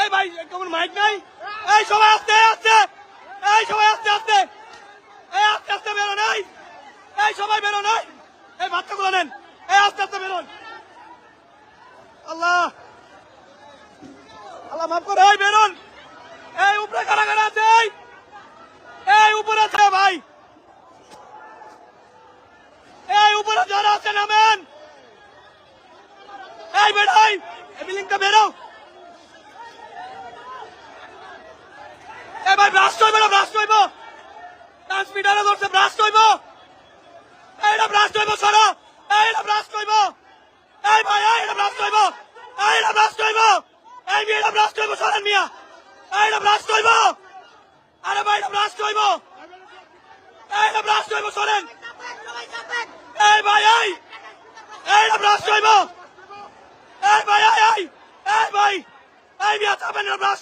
এই ভাই কেমন মাইক নাই? এই সবাই আস্তে আস্তে, এই সবাই আস্তে আস্তে, এই আস্তে আস্তে বেরো নাই, এই সবাই বেরো নাই, এই বাচ্চাগুলো নেন, এই আস্তে আস্তে বেরোন। আল্লাহ আল্লাহ মাফ করে, এই বেরোন। এই উপরে কারা কারা আছে? এই উপরে আছে ভাই, এই উপরে যারা আছে নামেন। এই বেরোই, এই বিল্ডিংটা বেরো। এই ভাই ব্রাস্ট হইব না, ব্রাস্ট হইব, ট্রান্সমিটারে ধরছে, ব্রাস্ট হইব, এইটা ব্রাস্ট হইব, সরো, এইটা ব্রাস্ট হইব। এই ভাই এইটা ব্রাস্ট হইব, এইটা ব্রাস্ট হইব, এই মেয়েটা ব্রাস্ট হইব, সরেন মিয়া, এইটা ব্রাস্ট হইব। আরে ভাই এটা ব্রাস্ট হইব, এইটা ব্রাস্ট হইব, সরেন। এই ভাই এইটা ব্রাস্ট হইব, এই ভাই এই ভাই, এই মিয়া চাপেন, ব্রাস্ট